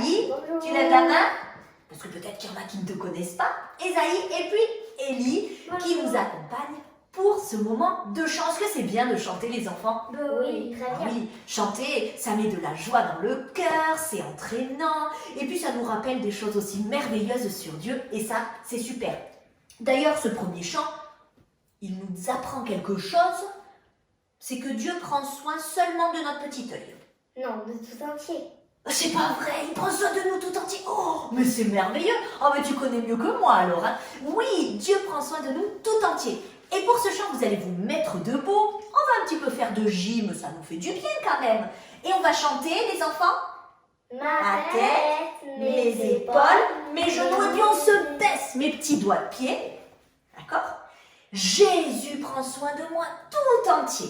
Esaïe, Bonjour. tu lèves la main? Parce que peut-être qu'il y en a qui ne te connaissent pas. Esaïe et puis Élie qui Bonjour. nous accompagnent pour ce moment de chant. Est-ce que c'est bien de chanter, les enfants? Oui, très Ah bien. oui, chanter, ça met de la joie dans le cœur, c'est entraînant, et puis ça nous rappelle des choses aussi merveilleuses sur Dieu, et ça, c'est super. D'ailleurs, ce premier chant, il nous apprend quelque chose, c'est que Dieu prend soin seulement de notre petit œil. Non, de tout entier. C'est pas vrai, il prend soin de nous tout entier. Oh, mais c'est merveilleux. Oh, mais tu connais mieux que moi alors. Hein. Oui, Dieu prend soin de nous tout entier. Et pour ce chant, vous allez vous mettre debout. On va un petit peu faire de gym, ça nous fait du bien quand même. Et on va chanter, les enfants. Ma tête, mes épaules, mes genoux, et puis on se baisse mes petits doigts de pied. D'accord? Jésus prend soin de moi tout entier.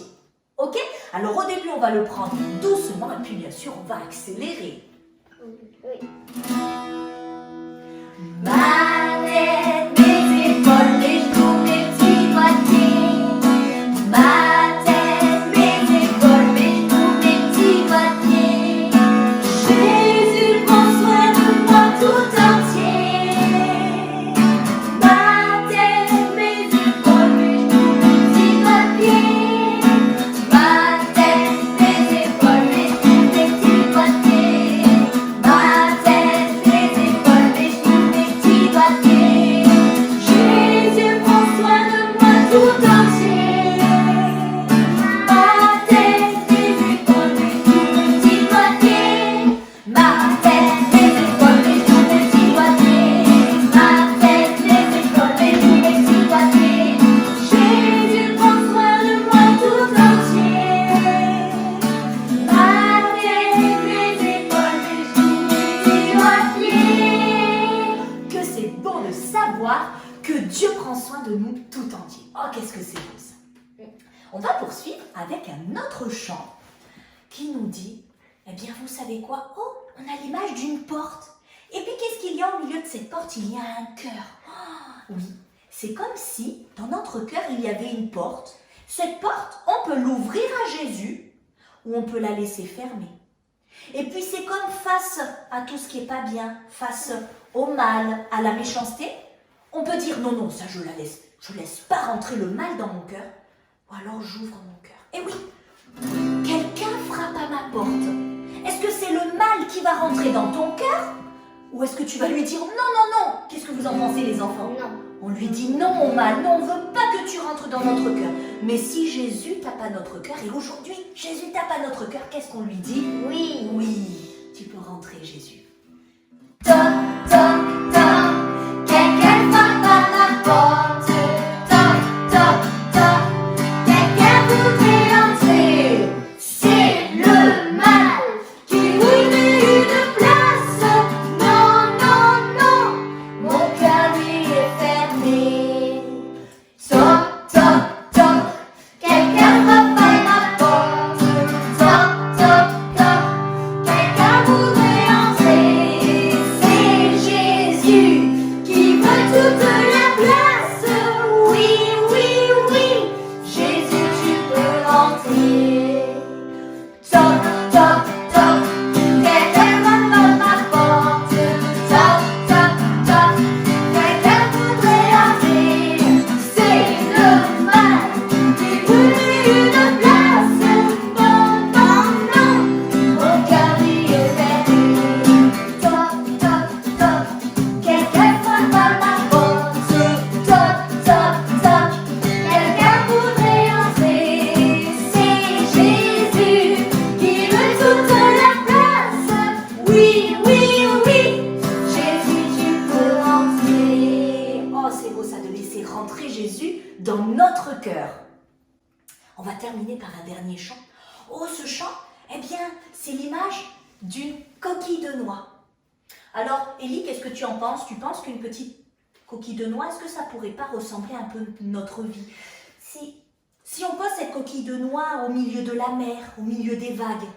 Ok? Alors au début, on va le prendre doucement, et puis bien sûr, on va accélérer. Oui. Ma tête, mes épaules, mes genoux, mes petits doigts de pied. Ma tête, mes épaules, mes genoux, mes petits doigts de pied. Jésus prend soin de moi tout entier. Ma tête, mes épaules, mes genoux, mes petits doigts de pied. Ma tête, mes épaules, mes genoux, mes petits doigts de pied. Ma tête, mes épaules, mes genoux, mes petits doigts de pied. Jésus prend soin de moi tout entier. Ma tête, mes épaules, mes genoux, mes petits doigts de pied. Ma tête, mes épaules, mes genoux, mes petits doigts de pied. Ma tête, mes épaules, mes genoux, mes petits doigts de pied. Jésus prend soin de moi tout entier. Ma tête, mes épaules, mes genoux, mes petits doigts de pied. Que c'est bon de savoir que Dieu prend soin de nous tout entier. Oh, qu'est-ce que c'est beau ça. On va poursuivre avec un autre chant qui nous dit, eh bien vous savez quoi? Oh, on a l'image d'une porte. Et puis qu'est-ce qu'il y a au milieu de cette porte? Il y a un cœur. Oh, oui, c'est comme si dans notre cœur il y avait une porte. Cette porte, on peut l'ouvrir à Jésus ou on peut la laisser fermer. Et puis c'est comme face à tout ce qui n'est pas bien, face au mal, à la méchanceté, on peut dire non, non, ça je laisse pas rentrer le mal dans mon cœur, ou alors j'ouvre mon cœur. Et oui, quelqu'un frappe à ma porte. Est-ce que c'est le mal qui va rentrer dans ton cœur? Ou est-ce que tu vas lui dire non, non, non? Qu'est-ce que vous en pensez, les enfants? Non. On lui dit non au mal, non, on ne veut pas que tu rentres dans notre cœur. Mais si Jésus tape à notre cœur, et aujourd'hui, Jésus tape à notre cœur, qu'est-ce qu'on lui dit? Oui. Oui, tu peux rentrer, Jésus. Toc, toc, toc, quelqu'un frappe à ma porte. Toc, toc, toc, quelqu'un voudrait entrer. C'est le mal qui lui met une place. Non, non, non, mon cœur lui est fermé. Toc, toc, toc, quelqu'un frappe à ma porte. Toc, toc, toc, quelqu'un voudrait entrer. C'est Jésus qui veut toute la place. Oui, oui, oui, Jésus, tu peux entrer. Toc, toc, toc, quelqu'un frappe à ma porte. Toc, toc, toc, quelqu'un voudrait entrer. C'est le mal qui voulait une place. Non, non, non, mon cœur lui est fermé. Toc, toc, toc, quelqu'un frappe à ma porte. Toc, toc, toc, quelqu'un voudrait entrer. C'est Jésus qui veut toute la place. Oui, oui, oui, Jésus, tu peux entrer. Oh, c'est beau ça de laisser rentrer Jésus dans notre cœur. On va terminer par un dernier chant. Oh, ce chant, eh bien, c'est l'image d'une coquille de noix. Alors, Élie, qu'est-ce que tu en penses? Tu penses qu'une petite coquille de noix, est-ce que ça pourrait pas ressembler un peu à notre vie? Si on pose cette coquille de noix au milieu de la mer, au milieu des vagues,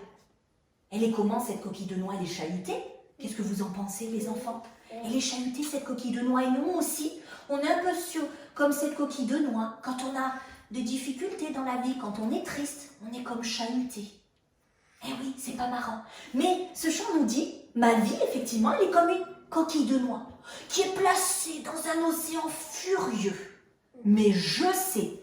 elle est comment cette coquille de noix? Elle est chahutée? Qu'est-ce que vous en pensez, les enfants? Elle est chahutée, cette coquille de noix. Et nous aussi, on est un peu comme cette coquille de noix. Quand on a des difficultés dans la vie, quand on est triste, on est comme chahuté. Eh oui, c'est pas marrant. Mais ce chant nous dit, ma vie, effectivement, elle est comme une coquille de noix qui est placée dans un océan furieux. Mais je sais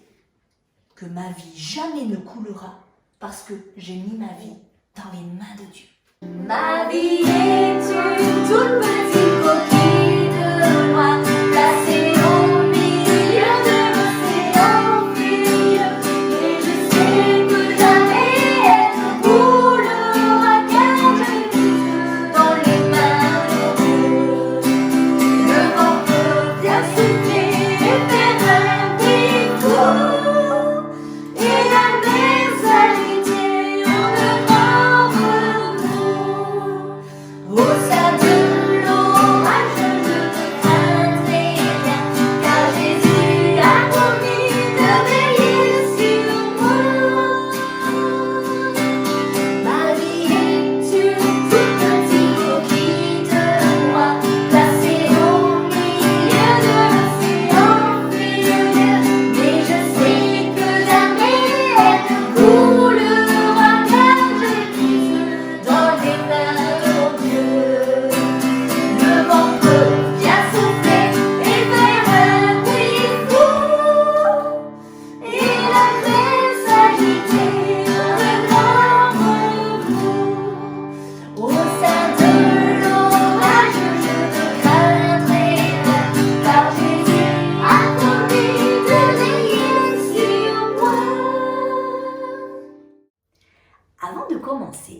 que ma vie jamais ne coulera parce que j'ai mis ma vie dans les mains de Dieu. Ma vie est une toute petite coquille de noix placée au milieu de l'océan furieux. Et je sais que jamais elle ne coulera car je l'ai mise dans les mains de Dieu. Le vent peut bien souffler et faire un bruit fou, et la mer s'agiter en de grands remous. Au sein de l'orage, je ne craindrai rien, car Jésus a promis de veiller sur moi. Ma vie est une toute petite coquille de noix placée au milieu de l'océan furieux. Mais je sais que jamais elle ne coulera car je l'ai mise dans les mains de Dieu. Le vent peut bien souffler et faire un bruit fou, et la mer s'agiter de grands remous. Au sein de l'orage, je ne craindrai rien, car Jésus a promis de veiller sur moi. Avant de commencer,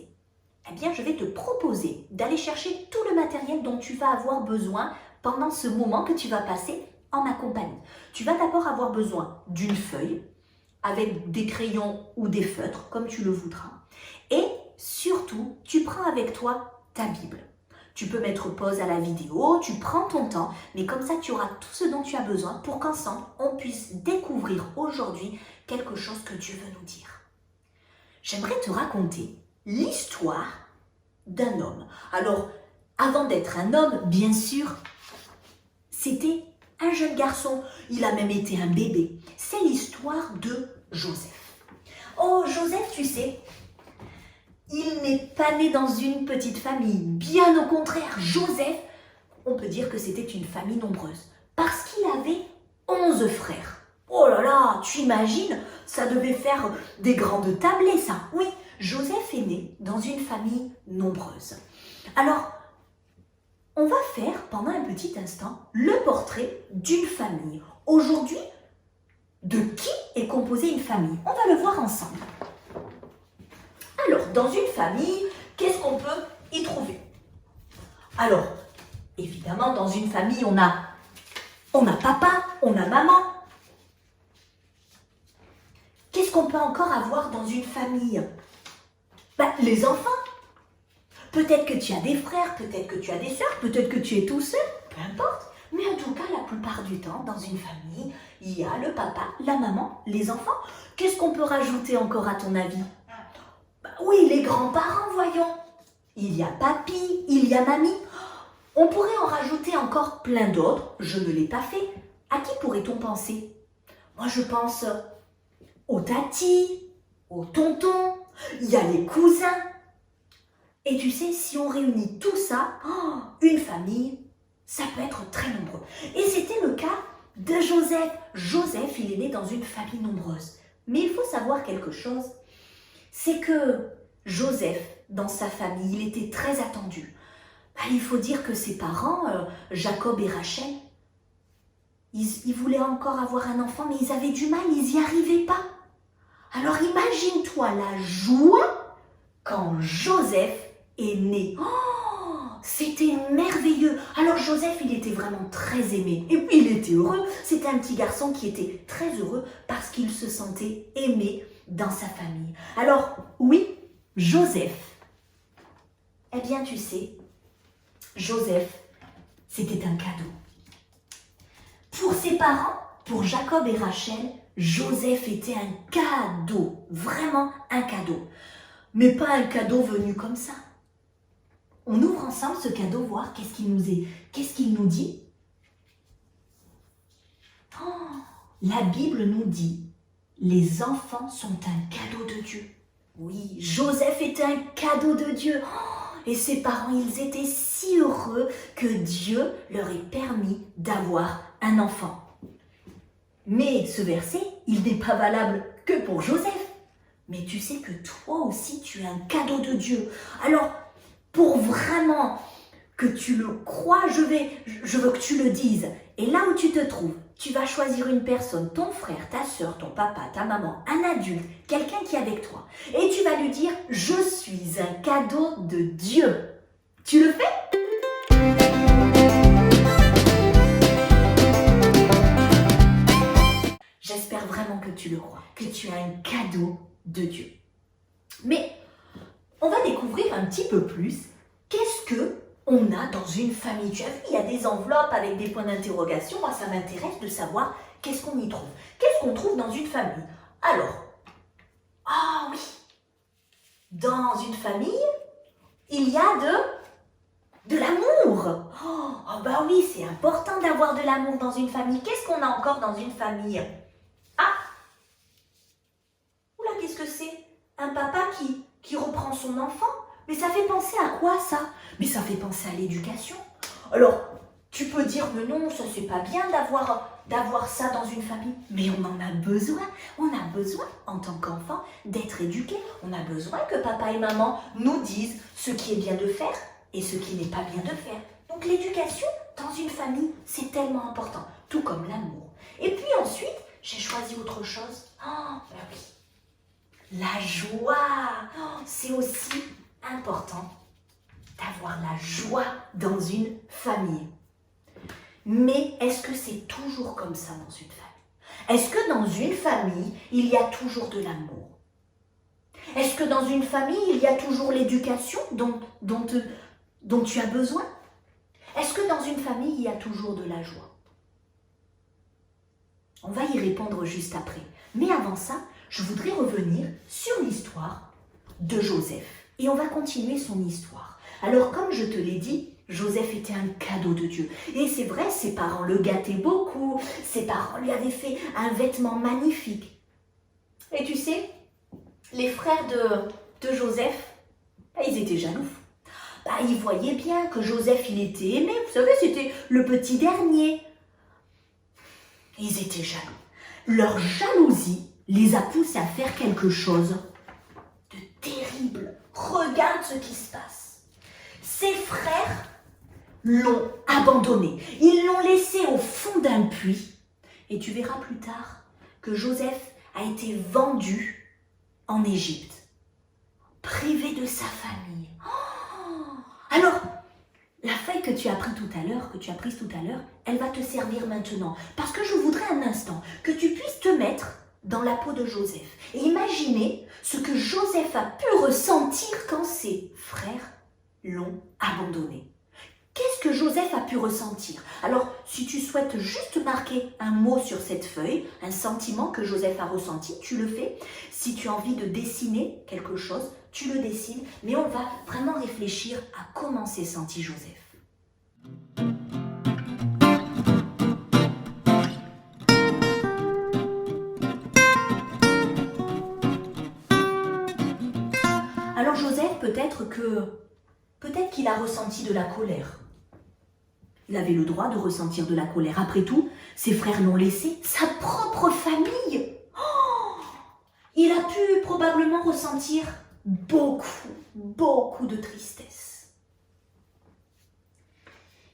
eh bien, je vais te proposer d'aller chercher tout le matériel dont tu vas avoir besoin pendant ce moment que tu vas passer en ma compagnie. Tu vas d'abord avoir besoin d'une feuille avec des crayons ou des feutres, comme tu le voudras. Et surtout, tu prends avec toi ta Bible. Tu peux mettre pause à la vidéo, tu prends ton temps, mais comme ça, tu auras tout ce dont tu as besoin pour qu'ensemble, on puisse découvrir aujourd'hui quelque chose que Dieu veut nous dire. J'aimerais te raconter l'histoire d'un homme. Alors, avant d'être un homme, bien sûr, c'était un jeune garçon. Il a même été un bébé. C'est l'histoire de Joseph. Oh, Joseph, tu sais, il n'est pas né dans une petite famille. Bien au contraire, Joseph, on peut dire que c'était une famille nombreuse. Parce qu'il avait 11 frères. Oh là là, tu imagines, ça devait faire des grandes tablées, ça. Oui, Joseph est né dans une famille nombreuse. Alors, on va faire pendant un petit instant le portrait d'une famille. Aujourd'hui, de qui est composée une famille? On va le voir ensemble. Alors, dans une famille, qu'est-ce qu'on peut y trouver? Alors, évidemment, dans une famille, on a papa, on a maman. Qu'est-ce qu'on peut encore avoir dans une famille? Les enfants. Peut-être que tu as des frères, peut-être que tu as des sœurs, peut-être que tu es tout seul, peu importe. Mais en tout cas, la plupart du temps, dans une famille, il y a le papa, la maman, les enfants. Qu'est-ce qu'on peut rajouter encore à ton avis? Oui, les grands-parents, voyons. Il y a papy, il y a mamie. On pourrait en rajouter encore plein d'autres. Je ne l'ai pas fait. À qui pourrait-on penser? Moi, je pense aux tatis, aux tontons. Il y a les cousins. Et tu sais, si on réunit tout ça, une famille, ça peut être très nombreux. Et c'était le cas de Joseph. Joseph, il est né dans une famille nombreuse. Mais il faut savoir quelque chose, c'est que Joseph, dans sa famille, il était très attendu. Il faut dire que ses parents, Jacob et Rachel, ils voulaient encore avoir un enfant, mais ils avaient du mal, ils n'y arrivaient pas. Alors imagine-toi la joie quand Joseph est né. Oh, c'était merveilleux. Alors Joseph, il était vraiment très aimé. Et puis il était heureux. C'était un petit garçon qui était très heureux parce qu'il se sentait aimé dans sa famille. Alors oui, Joseph, eh bien tu sais, Joseph, c'était un cadeau. Pour ses parents, pour Jacob et Rachel, Joseph était un cadeau, vraiment un cadeau. Mais pas un cadeau venu comme ça. On ouvre ensemble ce cadeau, voir qu'est-ce qu'il nous dit. Oh, la Bible nous dit, les enfants sont un cadeau de Dieu. Oui, Joseph était un cadeau de Dieu. Et ses parents, ils étaient si heureux que Dieu leur ait permis d'avoir un enfant. Mais ce verset, il n'est pas valable que pour Joseph. Mais tu sais que toi aussi, tu es un cadeau de Dieu. Alors, pour vraiment que tu le crois, je veux que tu le dises. Et là où tu te trouves, tu vas choisir une personne, ton frère, ta soeur, ton papa, ta maman, un adulte, quelqu'un qui est avec toi. Et tu vas lui dire, je suis un cadeau de Dieu. Tu le fais? J'espère vraiment que tu le crois, que tu es un cadeau de Dieu. Mais on va découvrir un petit peu plus qu'est-ce que on a dans une famille. Tu as vu, il y a des enveloppes avec des points d'interrogation. Moi, ça m'intéresse de savoir qu'est-ce qu'on y trouve. Qu'est-ce qu'on trouve dans une famille? Alors, ah oui, dans une famille, il y a de l'amour. Oh bah oui, c'est important d'avoir de l'amour dans une famille. Qu'est-ce qu'on a encore dans une famille? Ah, oula, qu'est-ce que c'est? Un papa qui reprend son enfant? Mais ça fait penser à quoi ça? Mais ça fait penser à l'éducation. Alors, tu peux dire, mais non, ça c'est pas bien d'avoir ça dans une famille. Mais on en a besoin. On a besoin, en tant qu'enfant, d'être éduqué. On a besoin que papa et maman nous disent ce qui est bien de faire et ce qui n'est pas bien de faire. Donc l'éducation dans une famille, c'est tellement important. Tout comme l'amour. Et puis ensuite, j'ai choisi autre chose. Oh, ben oui. La joie. Oh, c'est aussi important d'avoir la joie dans une famille. Mais est-ce que c'est toujours comme ça dans une famille? Est-ce que dans une famille, il y a toujours de l'amour? Est-ce que dans une famille, il y a toujours l'éducation dont tu as besoin? Est-ce que dans une famille, il y a toujours de la joie? On va y répondre juste après. Mais avant ça, je voudrais revenir sur l'histoire de Joseph. Et on va continuer son histoire. Alors, comme je te l'ai dit, Joseph était un cadeau de Dieu. Et c'est vrai, ses parents le gâtaient beaucoup. Ses parents lui avaient fait un vêtement magnifique. Et tu sais, les frères de Joseph, ils étaient jaloux. Ils voyaient bien que Joseph, il était aimé. Vous savez, c'était le petit dernier. Ils étaient jaloux. Leur jalousie les a poussés à faire quelque chose de terrible. Regarde ce qui se passe. Ses frères l'ont abandonné. Ils l'ont laissé au fond d'un puits. Et tu verras plus tard que Joseph a été vendu en Égypte, privé de sa famille. Alors, la feuille que tu as prise tout à l'heure, elle va te servir maintenant. Parce que je voudrais un instant que tu puisses te mettre dans la peau de Joseph. Et imaginer ce que Joseph a pu ressentir quand ses frères l'ont abandonné. Qu'est-ce que Joseph a pu ressentir? Alors, si tu souhaites juste marquer un mot sur cette feuille, un sentiment que Joseph a ressenti, tu le fais. Si tu as envie de dessiner quelque chose, tu le dessines. Mais on va vraiment réfléchir à comment s'est senti Joseph. Alors Joseph, peut-être qu'il a ressenti de la colère. Il avait le droit de ressentir de la colère. Après tout, ses frères l'ont laissé, sa propre famille. Il a pu probablement ressentir beaucoup de tristesse.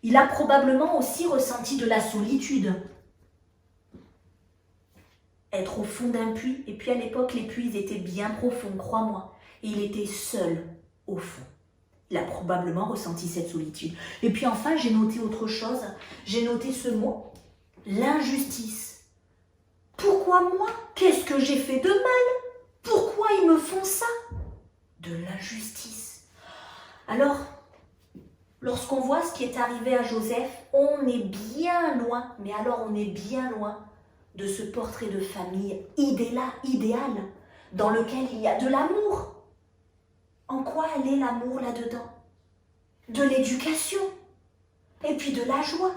Il a probablement aussi ressenti de la solitude. Être au fond d'un puits, et puis à l'époque, les puits étaient bien profonds, crois-moi. Et il était seul au fond. Il a probablement ressenti cette solitude. Et puis enfin, j'ai noté autre chose. J'ai noté ce mot, l'injustice. Pourquoi moi? Qu'est-ce que j'ai fait de mal? Pourquoi ils me font ça? De l'injustice. Alors, lorsqu'on voit ce qui est arrivé à Joseph, on est bien loin, mais alors on est bien loin de ce portrait de famille idéal dans lequel il y a de l'amour. En quoi elle est l'amour là-dedans? De l'éducation et puis de la joie.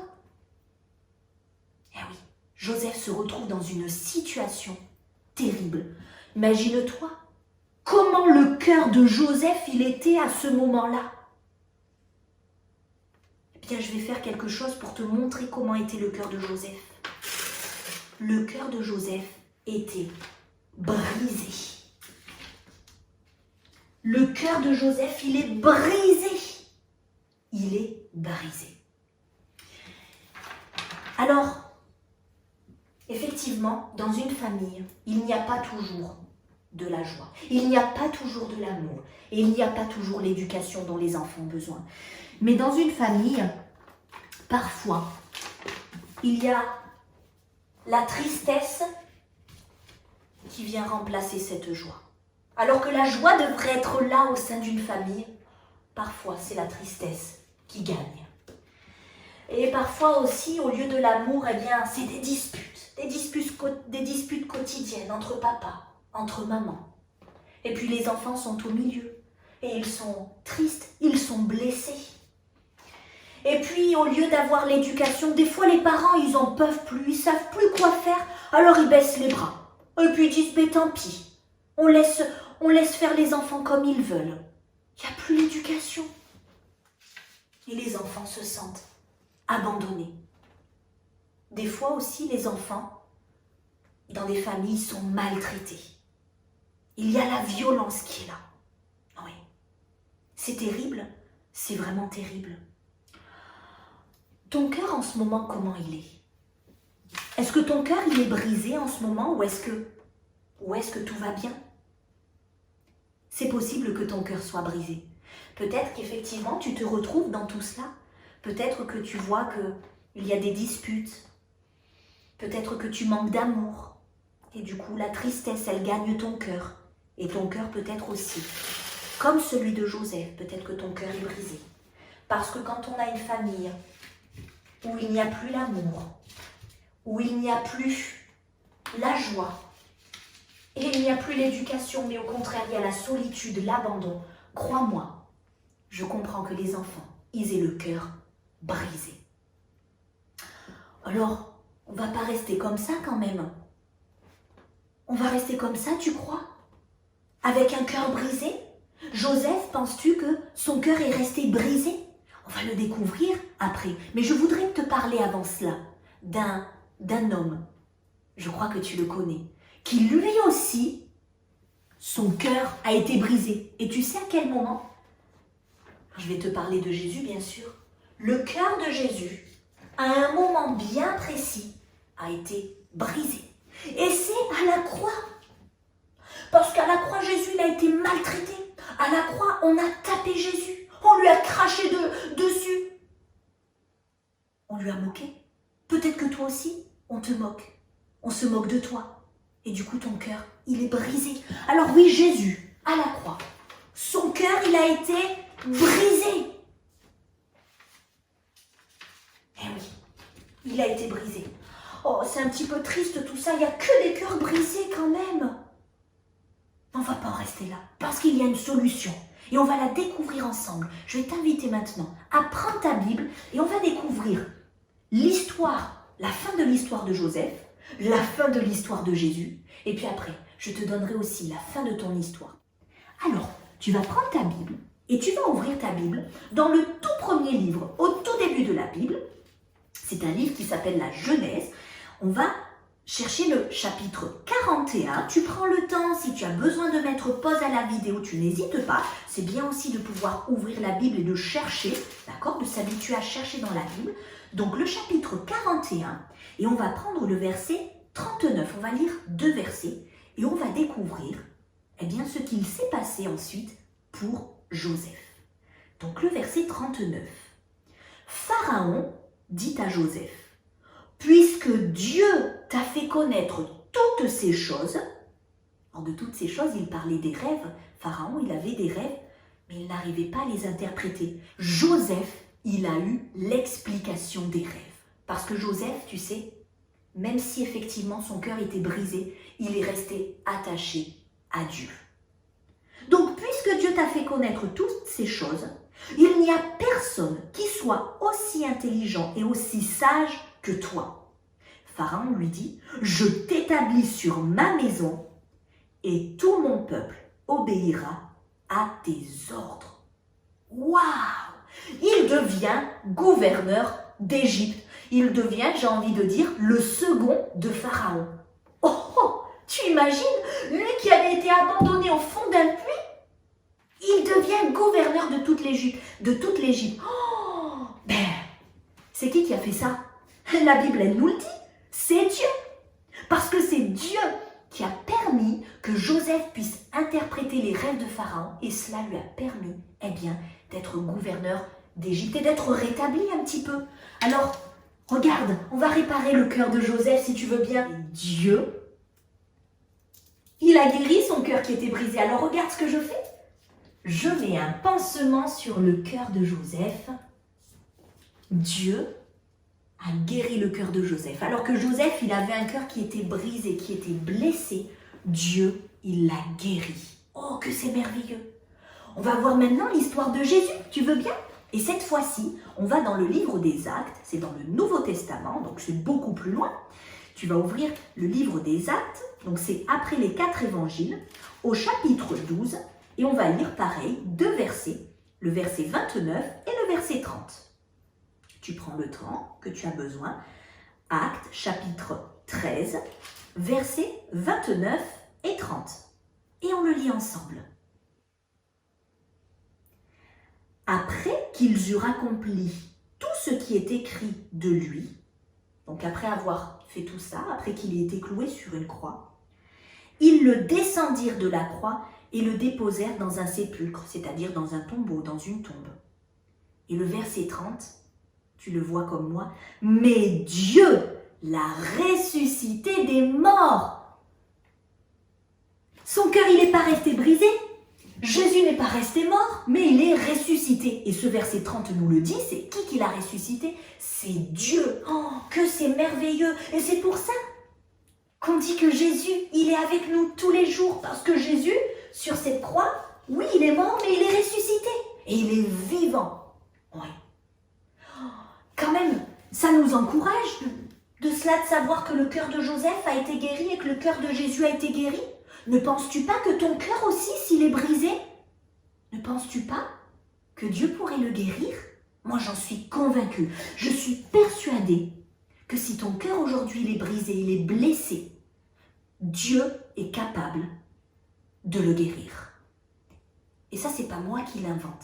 Eh oui, Joseph se retrouve dans une situation terrible. Imagine-toi, comment le cœur de Joseph il était à ce moment-là? Eh bien, je vais faire quelque chose pour te montrer comment était le cœur de Joseph. Le cœur de Joseph était brisé. Le cœur de Joseph, il est brisé. Il est brisé. Alors, effectivement, dans une famille, il n'y a pas toujours de la joie. Il n'y a pas toujours de l'amour. Et il n'y a pas toujours l'éducation dont les enfants ont besoin. Mais dans une famille, parfois, il y a la tristesse qui vient remplacer cette joie. Alors que la joie devrait être là au sein d'une famille, parfois c'est la tristesse qui gagne. Et parfois aussi, au lieu de l'amour, eh bien, c'est des disputes quotidiennes entre papa, entre maman. Et puis les enfants sont au milieu et ils sont tristes, ils sont blessés. Et puis, au lieu d'avoir l'éducation, des fois les parents, ils en peuvent plus, ils savent plus quoi faire, alors ils baissent les bras. Et puis ils disent, mais tant pis, on laisse faire les enfants comme ils veulent. Il n'y a plus l'éducation. Et les enfants se sentent abandonnés. Des fois aussi, les enfants, dans des familles, sont maltraités. Il y a la violence qui est là. Oui. C'est terrible, c'est vraiment terrible. Ton cœur en ce moment, comment il est? Est-ce que ton cœur, il est brisé en ce moment ou est-ce que tout va bien? C'est possible que ton cœur soit brisé. Peut-être qu'effectivement, tu te retrouves dans tout cela. Peut-être que tu vois qu'il y a des disputes. Peut-être que tu manques d'amour. Et du coup, la tristesse, elle gagne ton cœur. Et ton cœur peut-être aussi. Comme celui de Joseph, peut-être que ton cœur est brisé. Parce que quand on a une famille où il n'y a plus l'amour, où il n'y a plus la joie, et il n'y a plus l'éducation, mais au contraire, il y a la solitude, l'abandon. Crois-moi, je comprends que les enfants, ils aient le cœur brisé. Alors, on ne va pas rester comme ça quand même. On va rester comme ça, tu crois? Avec un cœur brisé? Joseph, penses-tu que son cœur est resté brisé? On va le découvrir après. Mais je voudrais te parler avant cela d'un homme, je crois que tu le connais, qui lui aussi, son cœur a été brisé. Et tu sais à quel moment? Je vais te parler de Jésus, bien sûr. Le cœur de Jésus, à un moment bien précis, a été brisé. Et c'est à la croix. Parce qu'à la croix, Jésus il a été maltraité. À la croix, on a tapé Jésus. On lui a craché dessus. On lui a moqué. Peut-être que toi aussi, on te moque. On se moque de toi. Et du coup, ton cœur, il est brisé. Alors oui, Jésus, à la croix, son cœur, il a été brisé. Eh oui, il a été brisé. Oh, c'est un petit peu triste tout ça. Il n'y a que des cœurs brisés quand même. On ne va pas en rester là. Parce qu'il y a une solution. Et on va la découvrir ensemble. Je vais t'inviter maintenant à prendre ta Bible et on va découvrir l'histoire, la fin de l'histoire de Joseph, la fin de l'histoire de Jésus. Et puis après, je te donnerai aussi la fin de ton histoire. Alors, tu vas prendre ta Bible et tu vas ouvrir ta Bible dans le tout premier livre, au tout début de la Bible. C'est un livre qui s'appelle la Genèse. On va chercher le chapitre 41. Tu prends le temps, si tu as besoin de mettre pause à la vidéo, tu n'hésites pas. C'est bien aussi de pouvoir ouvrir la Bible et de chercher, d'accord, de s'habituer à chercher dans la Bible. Donc le chapitre 41, et on va prendre le verset 39. On va lire 2 versets et on va découvrir eh bien, ce qu'il s'est passé ensuite pour Joseph. Donc le verset 39. Pharaon dit à Joseph: puisque Dieu t'a fait connaître toutes ces choses. Alors de toutes ces choses, il parlait des rêves. Pharaon, il avait des rêves, mais il n'arrivait pas à les interpréter. Joseph, il a eu l'explication des rêves. Parce que Joseph, tu sais, même si effectivement son cœur était brisé, il est resté attaché à Dieu. Donc, puisque Dieu t'a fait connaître toutes ces choses, il n'y a personne qui soit aussi intelligent et aussi sage que toi. Pharaon lui dit: je t'établis sur ma maison et tout mon peuple obéira à tes ordres. Waouh! Il devient gouverneur d'Égypte. Il devient, j'ai envie de dire, le second de Pharaon. Oh, oh, tu imagines, lui qui avait été abandonné au fond d'un puits, il devient gouverneur de toute l'Égypte. Oh, ben, c'est qui a fait ça? La Bible, elle nous le dit, c'est Dieu. Parce que c'est Dieu qui a permis que Joseph puisse interpréter les rêves de Pharaon et cela lui a permis, eh bien, d'être gouverneur d'Égypte et d'être rétabli un petit peu. Alors, regarde, on va réparer le cœur de Joseph si tu veux bien. Dieu, il a guéri son cœur qui était brisé. Alors regarde ce que je fais. Je mets un pansement sur le cœur de Joseph. Dieu a guéri le cœur de Joseph. Alors que Joseph, il avait un cœur qui était brisé, qui était blessé. Dieu, il l'a guéri. Oh, que c'est merveilleux. On va voir maintenant l'histoire de Jésus, tu veux bien? Et cette fois-ci, on va dans le livre des Actes, c'est dans le Nouveau Testament, donc c'est beaucoup plus loin. Tu vas ouvrir le livre des Actes, donc c'est après les 4 évangiles, au chapitre 12, et on va lire pareil, 2 versets, le verset 29 et le verset 30. Tu prends le temps que tu as besoin. Actes, chapitre 13, versets 29 et 30. Et on le lit ensemble. Après qu'ils eurent accompli tout ce qui est écrit de lui, donc après avoir fait tout ça, après qu'il ait été cloué sur une croix, ils le descendirent de la croix et le déposèrent dans un sépulcre, c'est-à-dire dans un tombeau, dans une tombe. Et le verset 30, tu le vois comme moi, mais Dieu l'a ressuscité des morts. Son cœur, il n'est pas resté brisé. Jésus n'est pas resté mort, mais il est ressuscité. Et ce verset 30 nous le dit, c'est qui l'a ressuscité? C'est Dieu. Oh, que c'est merveilleux. Et c'est pour ça qu'on dit que Jésus, il est avec nous tous les jours. Parce que Jésus, sur cette croix, oui, il est mort, mais il est ressuscité. Et il est vivant. Oui. Oh, quand même, ça nous encourage de cela, de savoir que le cœur de Joseph a été guéri et que le cœur de Jésus a été guéri. Ne penses-tu pas que ton cœur aussi, s'il est brisé, ne penses-tu pas que Dieu pourrait le guérir? Moi, j'en suis convaincue. Je suis persuadée que si ton cœur aujourd'hui il est brisé, il est blessé, Dieu est capable de le guérir. Et ça, c'est pas moi qui l'invente.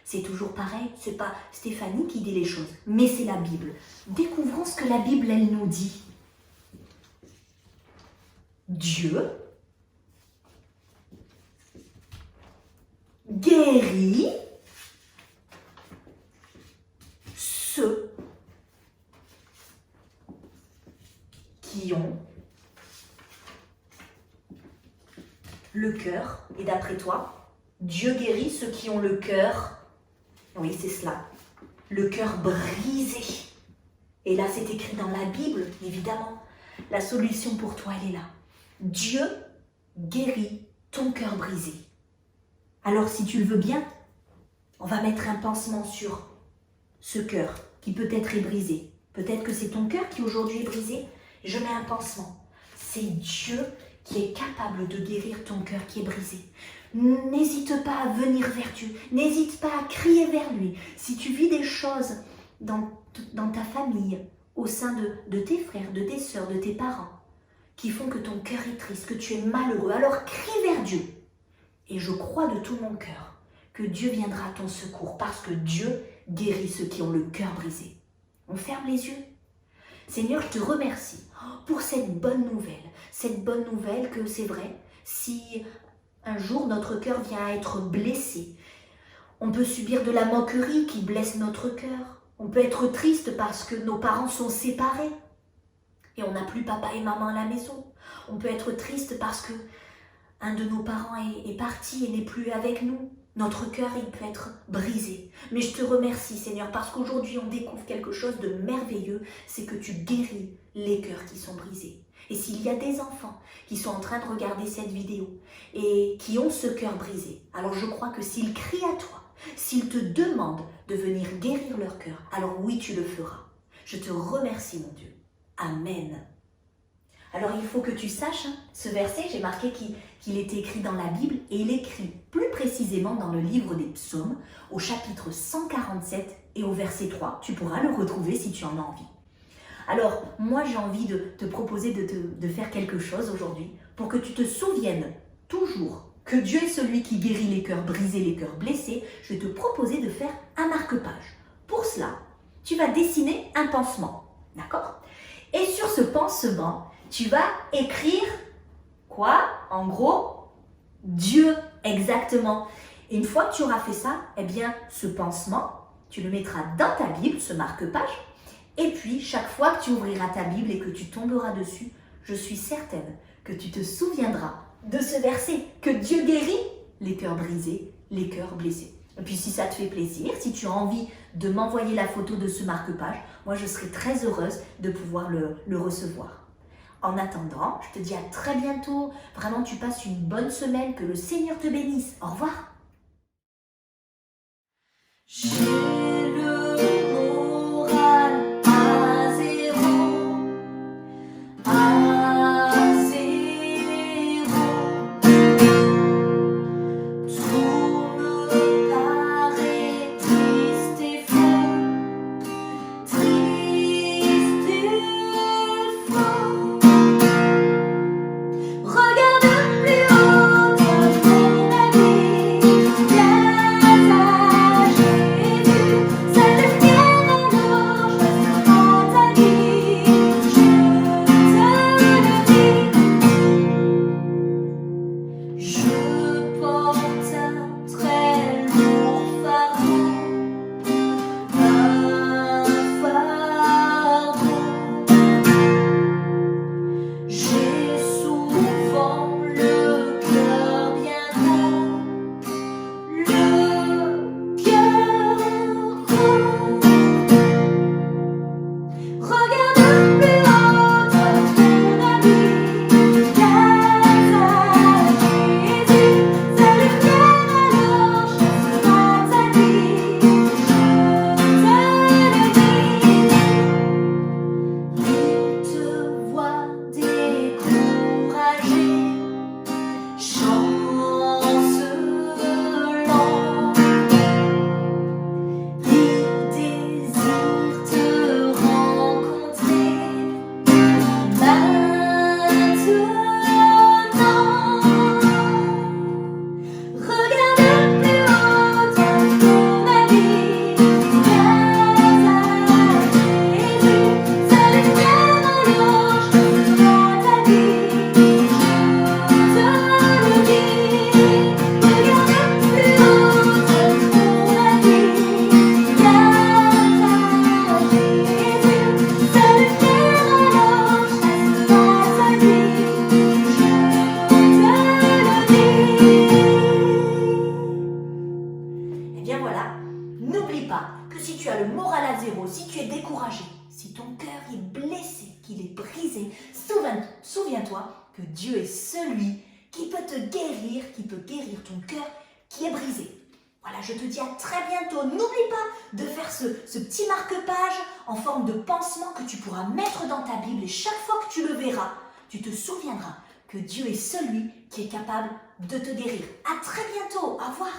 C'est toujours pareil, c'est pas Stéphanie qui dit les choses, mais c'est la Bible. Découvrons ce que la Bible, elle nous dit. Dieu guérit ceux qui ont le cœur. Et d'après toi, Dieu guérit ceux qui ont le cœur, oui c'est cela, le cœur brisé. Et là c'est écrit dans la Bible, évidemment. La solution pour toi, elle est là. Dieu guérit ton cœur brisé. Alors si tu le veux bien, on va mettre un pansement sur ce cœur qui peut-être est brisé. Peut-être que c'est ton cœur qui aujourd'hui est brisé. Je mets un pansement. C'est Dieu qui est capable de guérir ton cœur qui est brisé. N'hésite pas à venir vers Dieu. N'hésite pas à crier vers lui. Si tu vis des choses dans ta famille, au sein de tes frères, de tes sœurs, de tes parents, qui font que ton cœur est triste, que tu es malheureux, alors crie vers Dieu. Et je crois de tout mon cœur que Dieu viendra à ton secours parce que Dieu guérit ceux qui ont le cœur brisé. On ferme les yeux. Seigneur, je te remercie pour cette bonne nouvelle que c'est vrai, si un jour notre cœur vient à être blessé, on peut subir de la moquerie qui blesse notre cœur. On peut être triste parce que nos parents sont séparés et on n'a plus papa et maman à la maison. On peut être triste parce que un de nos parents est parti et n'est plus avec nous. Notre cœur, il peut être brisé. Mais je te remercie, Seigneur, parce qu'aujourd'hui, on découvre quelque chose de merveilleux, c'est que tu guéris les cœurs qui sont brisés. Et s'il y a des enfants qui sont en train de regarder cette vidéo et qui ont ce cœur brisé, alors je crois que s'ils crient à toi, s'ils te demandent de venir guérir leur cœur, alors oui, tu le feras. Je te remercie, mon Dieu. Amen. Alors il faut que tu saches, hein, ce verset, j'ai marqué qu'il était écrit dans la Bible et il est écrit plus précisément dans le livre des Psaumes, au chapitre 147 et au verset 3. Tu pourras le retrouver si tu en as envie. Alors, moi j'ai envie de te proposer de faire quelque chose aujourd'hui pour que tu te souviennes toujours que Dieu est celui qui guérit les cœurs brisés, les cœurs blessés. Je vais te proposer de faire un marque-page. Pour cela, tu vas dessiner un pansement, d'accord? Et sur ce pansement, tu vas écrire quoi? En gros, Dieu, exactement. Et une fois que tu auras fait ça, eh bien, ce pansement, tu le mettras dans ta Bible, ce marque-page. Et puis, chaque fois que tu ouvriras ta Bible et que tu tomberas dessus, je suis certaine que tu te souviendras de ce verset, que Dieu guérit les cœurs brisés, les cœurs blessés. Et puis, si ça te fait plaisir, si tu as envie de m'envoyer la photo de ce marque-page, moi, je serai très heureuse de pouvoir le recevoir. En attendant, je te dis à très bientôt. Vraiment, tu passes une bonne semaine. Que le Seigneur te bénisse. Au revoir. J'ai le moral à zéro. À zéro. Tout me paraît triste et faux. Triste et faux. Regarde plus haut de ton ami, viens à Jésus, sa lumière alors choisira ta vie, je porte un très lourd fardeau, un fardeau. J'ai souvent le cœur bien gros, le cœur gros. Regarde plus haut de ton ami, viens à Jésus, sa lumière alors choisira ta vie, je te le dis. Il te voit découragé, chancelant. Il désire te rencontrer maintenant. Regarde plus haut de ton ami, viens à Jésus, sa lumière alors choisira ta vie, je te le dis. Regarde plus haut de ton ami, viens à Jésus, sa lumière alors choisira ta vie, eh bien voilà, n'oublie pas que si tu as le moral à zéro, si tu es découragé, si ton cœur est blessé, qu'il est brisé, souviens-toi que Dieu est celui qui peut te guérir, qui peut guérir ton cœur qui est brisé. Voilà, je te dis à très bientôt. N'oublie pas de faire ce petit marque-page en forme de pansement que tu pourras mettre dans ta Bible et chaque fois que tu le verras, tu te souviendras que Dieu est celui qui est capable de te guérir. À très bientôt. Au revoir.